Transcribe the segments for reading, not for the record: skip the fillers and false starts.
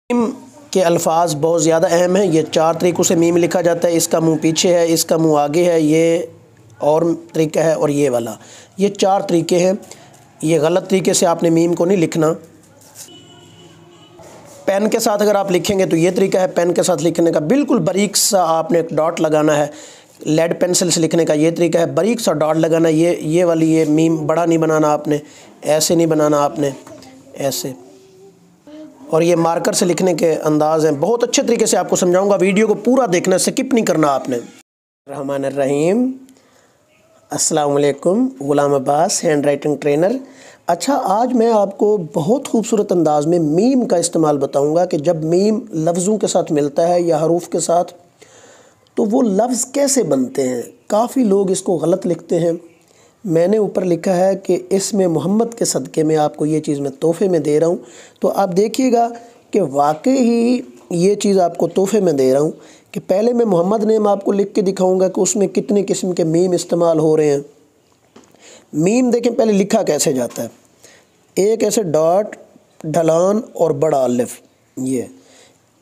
میم کے الفاظ بہت زیادہ اہم ہیں۔ یہ 4 طریقوں سے میم لکھا جاتا ہے۔ اس کا منہ پیچھے ہے، اس کا منہ آگے ہے، یہ اور طریقہ ہے، اور یہ والا۔ یہ 4 طریقے ہیں۔ یہ غلط طریقے سے آپ نے میم کو نہیں لکھنا۔ پین کے ساتھ اگر آپ لکھیں گے تو یہ طریقہ ہے پین کے ساتھ لکھنے کا، بالکل باریک سا آپ نے ایک ڈاٹ لگانا ہے۔ لیڈ پینسل سے لکھنے کا یہ طریقہ ہے، باریک سا ڈاٹ لگانا ہے۔ یہ والی یہ میم بڑا نہیں بنانا آپ نے، ایسے نہیں بنانا آپ نے، ایسے۔ اور یہ مارکر سے لکھنے کے انداز ہیں، بہت اچھے طریقے سے آپ کو سمجھاؤں گا، ویڈیو کو پورا دیکھنا، سکپ نہیں کرنا آپ نے۔ الرحمن الرحیم۔ السلام علیکم، Ghulam Abbas hand writing trainer. اچھا، آج میں آپ کو بہت خوبصورت انداز میں میم کا استعمال بتاؤں گا کہ جب میم لفظوں کے ساتھ ملتا ہے یا حروف کے ساتھ تو وہ لفظ کیسے بنتے ہیں۔ کافی لوگ اس کو غلط لکھتے ہیں۔ میں نے اوپر لکھا ہے کہ اس میں محمد کے صدقے میں آپ کو یہ چیز میں تحفے میں دے رہا ہوں، تو آپ دیکھیے گا کہ واقعی ہی یہ چیز آپ کو تحفے میں دے رہا ہوں کہ پہلے میں محمد نیم آپ کو لکھ کے دکھاؤں گا کہ اس میں کتنے قسم کے میم استعمال ہو رہے ہیں۔ میم دیکھیں پہلے لکھا کیسے جاتا ہے، ایک ایسے ڈاٹ، ڈھلان اور بڑا الف۔ یہ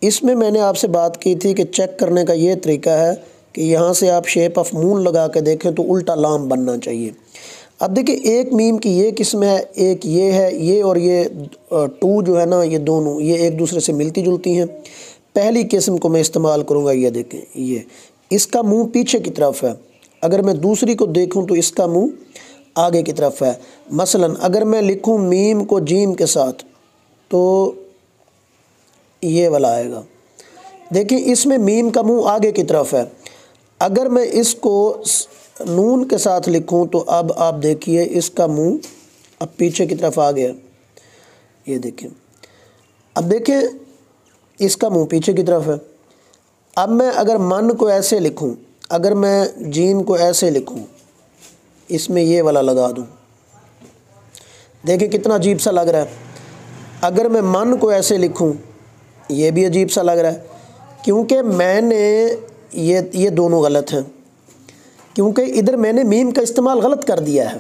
اس میں نے آپ سے بات کی تھی کہ چیک کرنے کا یہ طریقہ ہے کہ یہاں سے آپ شیپ آف مون لگا کے دیکھیں تو الٹا لام بننا چاہیے۔ اب دیکھیں ایک میم کی یہ قسم ہے، ایک یہ ہے، یہ اور یہ 2 جو ہے نا، یہ دونوں یہ ایک دوسرے سے ملتی جلتی ہیں۔ پہلی قسم کو میں استعمال کروں گا، یہ دیکھیں، یہ اس کا منہ پیچھے کی طرف ہے۔ اگر میں دوسری کو دیکھوں تو اس کا منہ آگے کی طرف ہے۔ مثلا اگر میں لکھوں میم کو جیم کے ساتھ تو یہ والا آئے گا۔ دیکھیں اس میں میم کا منہ آگے کی طرف ہے۔ اگر میں اس کو نون کے ساتھ لکھوں تو اب آپ دیکھیے اس کا منہ اب پیچھے کی طرف آ گیا، یہ دیکھیں۔ اب دیکھیں اس کا منہ پیچھے کی طرف ہے۔ اب میں اگر من کو ایسے لکھوں، اگر میں جیم کو ایسے لکھوں، اس میں یہ والا لگا دوں، دیکھیں کتنا عجیب سا لگ رہا ہے۔ اگر میں من کو ایسے لکھوں، یہ بھی عجیب سا لگ رہا ہے، کیونکہ میں نے یہ دونوں غلط ہیں، کیونکہ ادھر میں نے میم کا استعمال غلط کر دیا ہے۔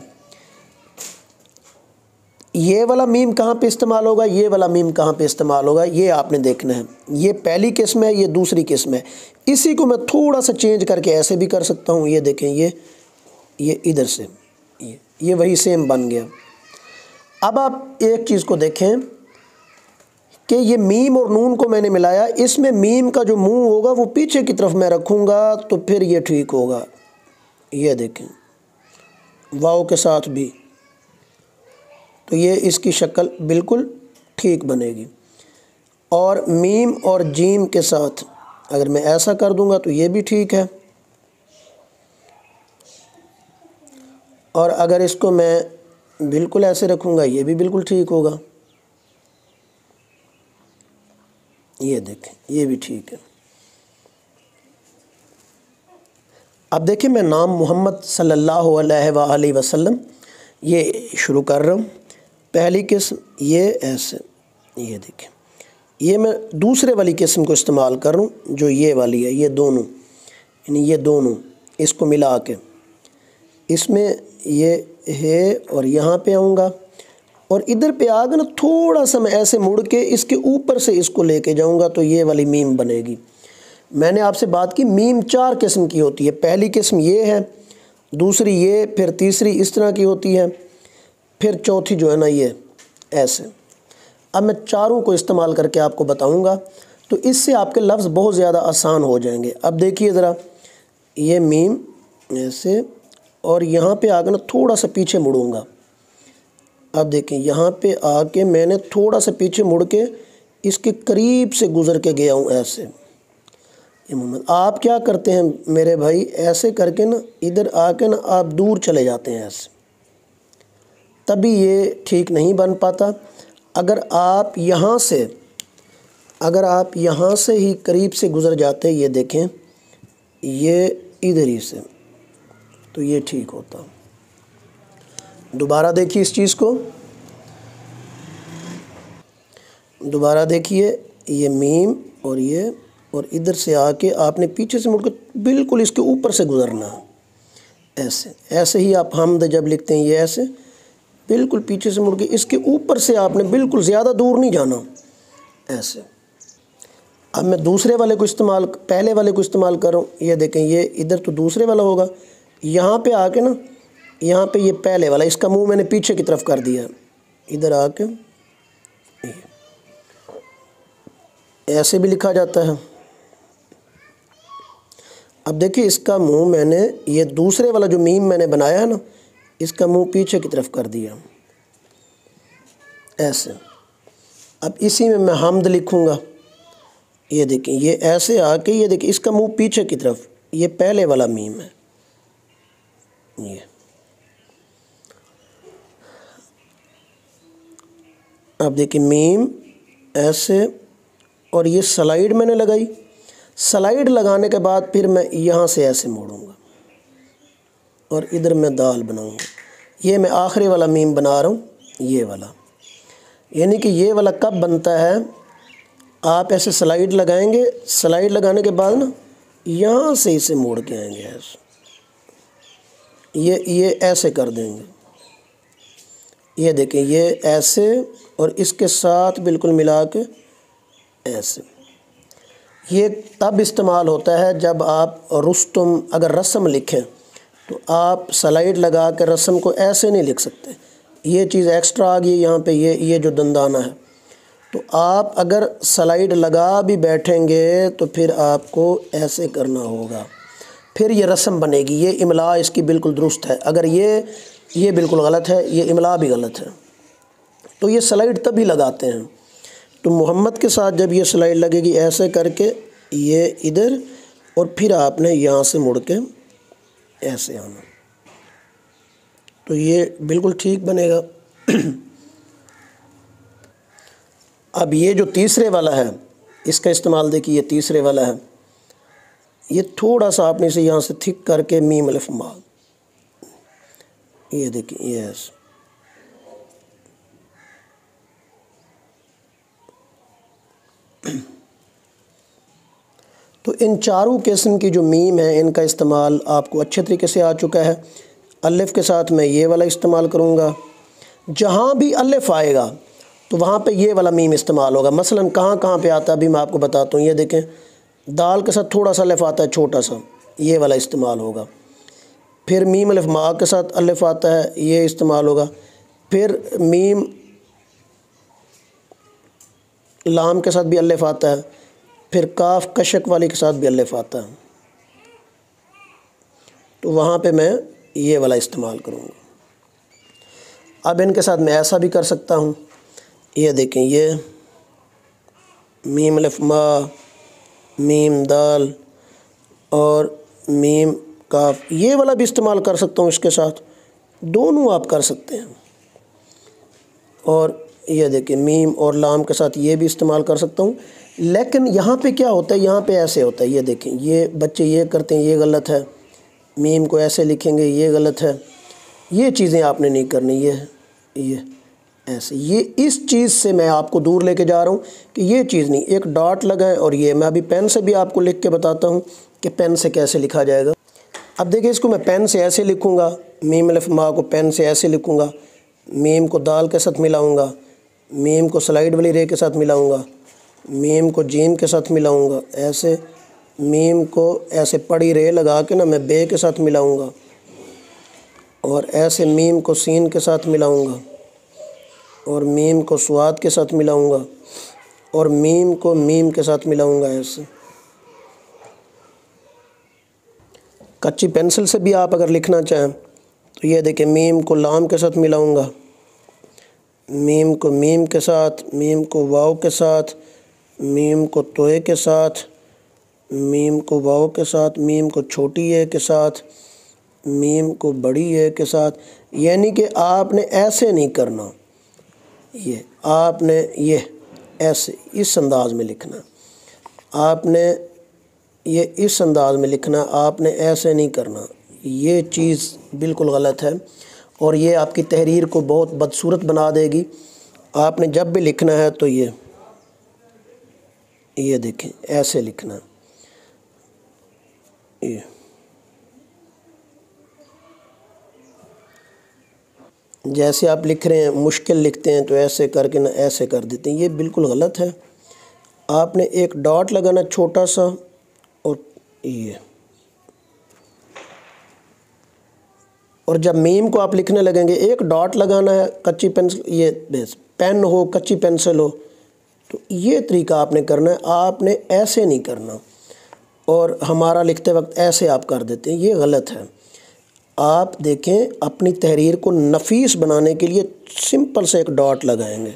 یہ والا میم کہاں پہ استعمال ہوگا، یہ والا میم کہاں پہ استعمال ہوگا، یہ آپ نے دیکھنا ہے۔ یہ پہلی قسم ہے، یہ دوسری قسم ہے۔ اسی کو میں تھوڑا سا چینج کر کے ایسے بھی کر سکتا ہوں، یہ دیکھیں، یہ ادھر سے یہ وہی سیم بن گیا۔ اب آپ ایک چیز کو دیکھیں کہ یہ میم اور نون کو میں نے ملایا، اس میں میم کا جو منہ ہوگا وہ پیچھے کی طرف میں رکھوں گا تو پھر یہ ٹھیک ہوگا۔ یہ دیکھیں واو کے ساتھ بھی، تو یہ اس کی شکل بالکل ٹھیک بنے گی۔ اور میم اور جیم کے ساتھ اگر میں ایسا کر دوں گا تو یہ بھی ٹھیک ہے، اور اگر اس کو میں بالکل ایسے رکھوں گا یہ بھی بالکل ٹھیک ہوگا۔ یہ دیکھیں یہ بھی ٹھیک ہے۔ اب دیکھیں میں نام محمد صلی اللہ علیہ وآلہ وسلم یہ شروع کر رہا ہوں۔ پہلی قسم یہ ایسے، یہ دیکھیں، یہ میں دوسرے والی قسم کو استعمال کر رہا ہوں جو یہ والی ہے، یہ دونوں، یعنی یہ دونوں اس کو ملا کے اس میں یہ ہے، اور یہاں پہ آؤں گا اور ادھر پہ آگے نا تھوڑا سا میں ایسے مڑ کے اس کے اوپر سے اس کو لے کے جاؤں گا تو یہ والی میم بنے گی۔ میں نے آپ سے بات کی میم 4 قسم کی ہوتی ہے، پہلی قسم یہ ہے، دوسری یہ، پھر تیسری اس طرح کی ہوتی ہے، پھر چوتھی جو ہے نا یہ ایسے۔ اب میں چاروں کو استعمال کر کے آپ کو بتاؤں گا تو اس سے آپ کے لفظ بہت زیادہ آسان ہو جائیں گے۔ اب دیکھیے ذرا، یہ میم ایسے، اور یہاں پہ آ کے نا تھوڑا سا پیچھے مڑوں گا۔ اب دیکھیں یہاں پہ آ کے میں نے تھوڑا سا پیچھے مڑ کے اس کے قریب سے گزر کے گیا ہوں ایسے۔ یہ محمد، آپ کیا کرتے ہیں میرے بھائی، ایسے کر کے نا ادھر آ کے نا آپ دور چلے جاتے ہیں ایسے، تبھی یہ ٹھیک نہیں بن پاتا۔ اگر آپ یہاں سے ہی قریب سے گزر جاتے، یہ دیکھیں یہ ادھر ہی سے، تو یہ ٹھیک ہوتا۔ دوبارہ دیکھیے اس چیز کو، دوبارہ دیکھیے، یہ میم اور یہ، اور ادھر سے آ کے آپ نے پیچھے سے مڑ کے بالکل اس کے اوپر سے گزرنا ہے، ایسے ہی آپ حمد جب لکھتے ہیں یہ ایسے بالکل پیچھے سے مڑ کے اس کے اوپر سے آپ نے بالکل زیادہ دور نہیں جانا، ایسے۔ اب میں دوسرے والے کو پہلے والے کو استعمال کر رہا ہوں. یہ دیکھیں یہ ادھر تو دوسرے والا ہوگا, یہاں پہ آ کے نا یہاں پہ یہ پہلے والا, اس کا منہ میں نے پیچھے کی طرف کر دیا, ادھر آ کے ایسے بھی لکھا جاتا ہے. اب دیکھیے اس کا منہ میں نے یہ دوسرے والا جو میم میں نے بنایا ہے نا, اس کا منہ پیچھے کی طرف کر دیا ایسے. اب اسی میں حمد لکھوں گا. یہ دیکھیں یہ ایسے آ کے یہ دیکھیں اس کا منہ پیچھے کی طرف, یہ پہلے والا میم ہے. یہ اب دیکھیں میم ایسے, اور یہ سلائیڈ میں نے لگائی. سلائیڈ لگانے کے بعد پھر میں یہاں سے ایسے موڑوں گا اور ادھر میں دال بناؤں گا. یہ میں آخری والا میم بنا رہا ہوں, یہ والا. یعنی کہ یہ والا کب بنتا ہے, آپ ایسے سلائیڈ لگائیں گے, سلائیڈ لگانے کے بعد نا یہاں سے اسے موڑ کے آئیں گے ایسے, یہ ایسے کر دیں گے. یہ دیکھیں یہ ایسے اور اس کے ساتھ بالکل ملا کے ایسے. یہ تب استعمال ہوتا ہے جب آپ رستم اگر رسم لکھیں تو آپ سلائیڈ لگا کے رسم کو ایسے نہیں لکھ سکتے. یہ چیز ایکسٹرا آ گئی یہاں پہ, یہ جو دندانہ ہے. تو آپ اگر سلائیڈ لگا بھی بیٹھیں گے تو پھر آپ کو ایسے کرنا ہوگا, پھر یہ رسم بنے گی. یہ املا اس کی بالکل درست ہے. اگر یہ بالکل غلط ہے, یہ املا بھی غلط ہے. تو یہ سلائیڈ تبھی لگاتے ہیں. تو محمد کے ساتھ جب یہ سلائیڈ لگے گی ایسے کر کے یہ ادھر, اور پھر آپ نے یہاں سے مڑ کے ایسے آنا, تو یہ بالکل ٹھیک بنے گا. اب یہ جو تیسرے والا ہے اس کا استعمال دیکھیے, یہ تیسرے والا ہے. یہ تھوڑا سا آپ نے اسے یہاں سے تھک کر کے میم الف ما, یہ دیکھیں یہ ایسے. تو ان چاروں قسم کی جو میم ہیں ان کا استعمال آپ کو اچھے طریقے سے آ چکا ہے. الف کے ساتھ میں یہ والا استعمال کروں گا. جہاں بھی الف آئے گا تو وہاں پہ یہ والا میم استعمال ہوگا. مثلا کہاں پہ آتا ہے ابھی میں آپ کو بتاتا ہوں. یہ دیکھیں دال کے ساتھ تھوڑا سا الف آتا ہے چھوٹا سا, یہ والا استعمال ہوگا. پھر میم الف ما کے ساتھ الف آتا ہے, یہ استعمال ہوگا. پھر میم لام کے ساتھ بھی الف آتا ہے. پھر کاف کشک والی کے ساتھ بھی الف آتا ہے, تو وہاں پہ میں یہ والا استعمال کروں گا. اب ان کے ساتھ میں ایسا بھی کر سکتا ہوں. یہ دیکھیں یہ میم الف ما, میم دال اور میم کاف, یہ والا بھی استعمال کر سکتا ہوں اس کے ساتھ. دونوں آپ کر سکتے ہیں. اور یہ دیکھیں میم اور لام کے ساتھ یہ بھی استعمال کر سکتا ہوں. لیکن یہاں پہ کیا ہوتا ہے, یہاں پہ ایسے ہوتا ہے. یہ دیکھیں یہ بچے یہ کرتے ہیں, یہ غلط ہے. میم کو ایسے لکھیں گے, یہ غلط ہے. یہ چیزیں آپ نے نہیں کرنی. یہ ایسے, یہ اس چیز سے میں آپ کو دور لے کے جا رہا ہوں کہ یہ چیز نہیں. ایک ڈاٹ لگائیں, اور یہ میں ابھی پین سے بھی آپ کو لکھ کے بتاتا ہوں کہ پین سے کیسے لکھا جائے گا. اب دیکھیں اس کو میں پین سے ایسے لکھوں گا, میم الف ما کو پین سے ایسے لکھوں گا. میم کو دال کے ساتھ ملاؤں گا, میم کو سلائیڈ والی رے کے ساتھ ملاؤں گا, میم کو جیم کے ساتھ ملاؤں گا ایسے. میم کو ایسے پڑی رے لگا کے نا میں بے کے ساتھ ملاؤں گا, اور ایسے میم کو سین کے ساتھ ملاؤں گا, اور میم کو سواد کے ساتھ ملاؤں گا, اور میم کو میم کے ساتھ ملاؤں گا ایسے. کچی پینسل سے بھی آپ اگر لکھنا چاہیں تو یہ دیکھیں میم کو لام کے ساتھ ملاؤں گا, میم کو میم کے ساتھ, میم کو واو کے ساتھ, میم کو توئے کے ساتھ, میم کو واو کے ساتھ, میم کو چھوٹی اے کے ساتھ, میم کو بڑی اے کے ساتھ. یعنی کہ آپ نے ایسے نہیں کرنا, یہ آپ نے یہ ایسے اس انداز میں لکھنا. آپ نے یہ اس انداز میں لکھنا, آپ نے ایسے نہیں کرنا. یہ چیز بالکل غلط ہے, اور یہ آپ کی تحریر کو بہت بدصورت بنا دے گی. آپ نے جب بھی لکھنا ہے تو یہ دیکھیں ایسے لکھنا. یہ جیسے آپ لکھ رہے ہیں مشکل لکھتے ہیں تو ایسے کر کے نہ ایسے کر دیتے ہیں, یہ بالکل غلط ہے. آپ نے ایک ڈاٹ لگانا چھوٹا سا، اور یہ، اور جب میم کو آپ لکھنے لگیں گے ایک ڈاٹ لگانا ہے، کچی پینسل، یہ پین ہو کچی پینسل ہو، تو یہ طریقہ آپ نے کرنا ہے، آپ نے ایسے نہیں کرنا، اور ہمارا لکھتے وقت ایسے آپ کر دیتے ہیں، یہ غلط ہے۔ آپ دیکھیں اپنی تحریر کو نفیس بنانے کے لیے سمپل سے ایک ڈاٹ لگائیں گے،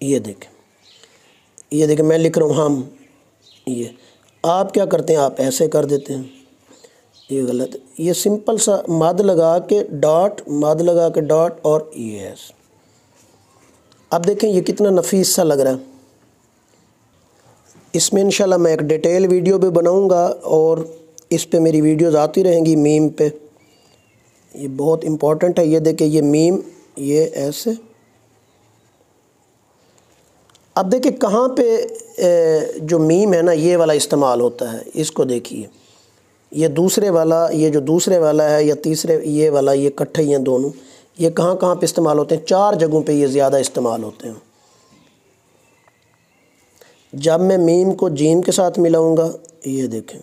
یہ دیکھیں میں لکھ رہا ہوں ہم، یہ آپ کیا کرتے ہیں، آپ ایسے کر دیتے ہیں، یہ غلط ہے۔ یہ سمپل سا مد لگا کے ڈاٹ، مد لگا کے ڈاٹ، اور یس، اب دیکھیں یہ کتنا نفیس سا لگ رہا ہے۔ اس میں انشاءاللہ میں ایک ڈیٹیل ویڈیو بھی بناؤں گا، اور اس پہ میری ویڈیوز آتی رہیں گی میم پہ، یہ بہت امپورٹنٹ ہے۔ یہ دیکھیں یہ میم، یہ ایسے، اب دیکھیں کہاں پہ جو میم ہے نا یہ والا استعمال ہوتا ہے، اس کو دیکھیے، یہ دوسرے والا، یہ جو دوسرے والا ہے یا تیسرے، یہ والا، یہ کٹھے ہیں دونوں، یہ کہاں کہاں پہ استعمال ہوتے ہیں، 4 جگہوں پہ یہ زیادہ استعمال ہوتے ہیں۔ جب میں میم کو جیم کے ساتھ ملاؤں گا، یہ دیکھیں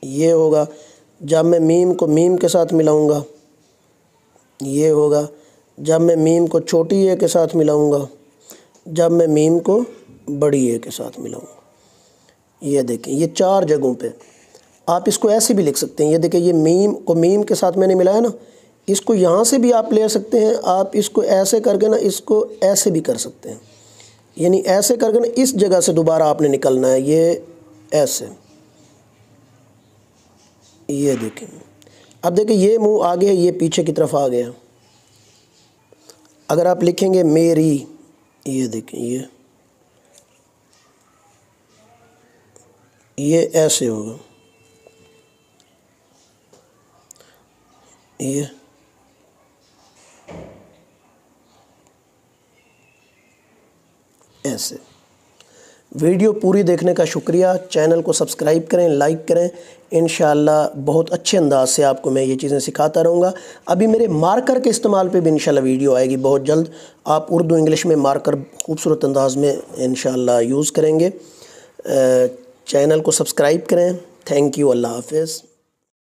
یہ ہوگا، جب میں میم کو میم کے ساتھ ملاؤں گا یہ ہوگا، جب میں میم کو چھوٹی اے کے ساتھ ملاؤں گا، جب میں میم کو بڑی اے کے ساتھ ملاؤں گا، یہ دیکھیں یہ 4 جگہوں پہ۔ آپ اس کو ایسے بھی لکھ سکتے ہیں، یہ دیکھیں یہ میم کو میم کے ساتھ میں نے ملایا نا، اس کو یہاں سے بھی آپ لے سکتے ہیں، آپ اس کو ایسے کر کے نا اس کو ایسے بھی کر سکتے ہیں، یعنی ایسے کر کے نا اس جگہ سے دوبارہ آپ نے نکلنا ہے، یہ ایسے، یہ دیکھیں۔ اب دیکھیں یہ منہ آگے ہے، یہ پیچھے کی طرف آ گیا۔ اگر آپ لکھیں گے میری، یہ دیکھیں یہ ایسے ہوگا، یہ ایسے۔ ویڈیو پوری دیکھنے کا شکریہ، چینل کو سبسکرائب کریں، لائک کریں، انشاءاللہ بہت اچھے انداز سے آپ کو میں یہ چیزیں سکھاتا رہوں گا۔ ابھی میرے مارکر کے استعمال پہ بھی انشاءاللہ ویڈیو آئے گی بہت جلد، آپ اردو انگلش میں مارکر خوبصورت انداز میں انشاءاللہ یوز کریں گے۔ چینل کو سبسکرائب کریں، تھینک یو، اللہ حافظ۔